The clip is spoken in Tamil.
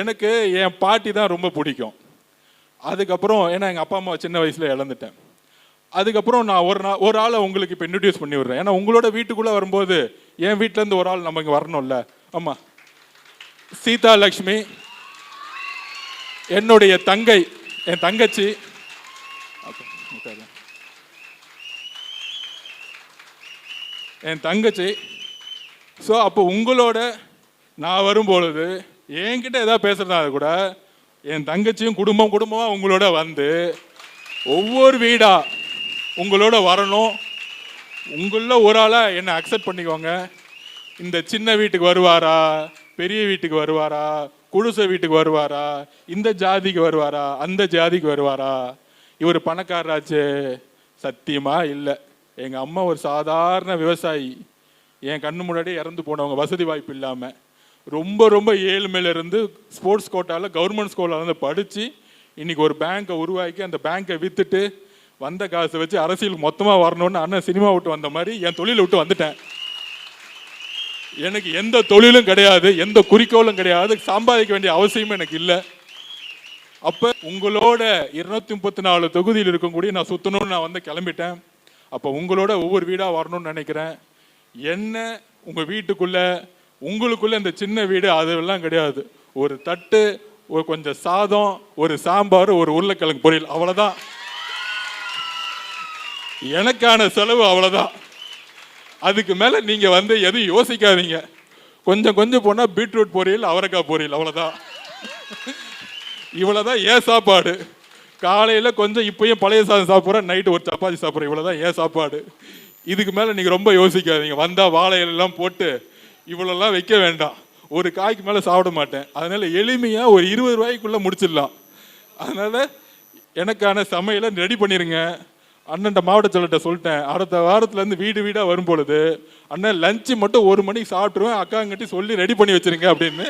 எனக்கு என் பாட்டி தான் ரொம்ப பிடிக்கும். அதுக்கப்புறம் ஏன்னா எங்கள் அப்பா அம்மா சின்ன வயசில் இழந்துட்டேன். அதுக்கப்புறம் நான் ஒரு ஆளை உங்களுக்கு இப்போ இன்ட்ரடியூஸ் பண்ணி விடுறேன். ஏன்னா உங்களோட வீட்டுக்குள்ளே வரும்போது என் வீட்டிலேருந்து ஒரு ஆள் நம்ம இங்கே வரணும்ல. ஆமாம், சீதா லக்ஷ்மி என்னுடைய தங்கை, என் தங்கச்சி. என் தங்கச்சி. ஸோ அப்போ உங்களோட நான் வரும்பொழுது என்கிட்ட எதாவது பேசுகிறதா கூட என் தங்கச்சியும் குடும்பமாக உங்களோட வந்து ஒவ்வொரு வீடாக உங்களோட வரணும். உங்களில் ஒரு ஆளாக என்னை அக்செப்ட் பண்ணிக்கோங்க. இந்த சின்ன வீட்டுக்கு வருவாரா, பெரிய வீட்டுக்கு வருவாரா, குடிசை வீட்டுக்கு வருவாரா, இந்த ஜாதிக்கு வருவாரா, அந்த ஜாதிக்கு வருவாரா, இவர் பணக்காரராச்சு? சத்தியமாக இல்லை. எங்கள் அம்மா ஒரு சாதாரண விவசாயி. என் கண்ணு முன்னாடி இறந்து போனவங்க, வசதி வாய்ப்பு இல்லாமல் ரொம்ப ரொம்ப ஏழ்மையிலேருந்து ஸ்போர்ட்ஸ் கோட்டாவில் கவர்மெண்ட் ஸ்கூலில் வந்து படித்து இன்றைக்கி ஒரு பேங்க்கை உருவாக்கி அந்த பேங்க்கை விற்றுட்டு வந்த காசை வச்சு அரசியல் மொத்தமாக வரணும்னு அண்ணன் சினிமா விட்டு வந்த மாதிரி என் தொழிலை விட்டு வந்துட்டேன். எனக்கு எந்த தொழிலும் கிடையாது, எந்த குறிக்கோளும் கிடையாது, சம்பாதிக்க வேண்டிய அவசியமும் எனக்கு இல்லை. அப்போ உங்களோட 234 தொகுதியில் இருக்கக்கூடிய நான் சுற்றணும்னு நான் வந்து கிளம்பிட்டேன். அப்போ உங்களோட ஒவ்வொரு வீடாக வரணும்னு நினைக்கிறேன். என்ன உங்கள் வீட்டுக்குள்ளே உங்களுக்குள்ளே இந்த சின்ன வீடு அதெல்லாம் கிடையாது. ஒரு தட்டு, ஒரு கொஞ்சம் சாதம், ஒரு சாம்பார், ஒரு உருளைக்கிழங்கு பொரியல், அவ்வளோதான் எனக்கான செலவு, அவ்வளோதான். அதுக்கு மேலே நீங்கள் வந்து எதுவும் யோசிக்காதீங்க. கொஞ்சம் கொஞ்சம் போனால் பீட்ரூட் பொரியல், அவரைக்காய் பொரியல், அவ்வளோதான். இவ்வளோதான் ஏன் சாப்பாடு. காலையில் கொஞ்சம் இப்போயும் பழைய சாதம் சாப்பிட்றேன், நைட்டு ஒரு சப்பாத்தி சாப்பிட்றேன், இவ்வளோதான் ஏன் சாப்பாடு. இதுக்கு மேலே நீங்கள் ரொம்ப யோசிக்காதீங்க. வந்தால் வாழை இலையெல்லாம் போட்டு இவ்வளோலாம் வைக்க வேண்டாம். ஒரு காய்க்கு மேலே சாப்பிட மாட்டேன். அதனால் எளிமையாக ஒரு 20 ரூபாய்க்குள்ளே முடிச்சிடலாம். அதனால் எனக்கான சமையலை ரெடி பண்ணிடுங்க. அண்ணன்ட்ட மாவட்ட செயலர்கிட்ட சொல்லிட்டேன், அடுத்த வாரத்துலேருந்து வீடு வீடாக வரும்பொழுது அண்ணன் லஞ்சு மட்டும் 1 மணிக்கு சாப்பிட்ருவேன், அக்காங்கட்டி சொல்லி ரெடி பண்ணி வச்சுருங்க அப்படின்னு.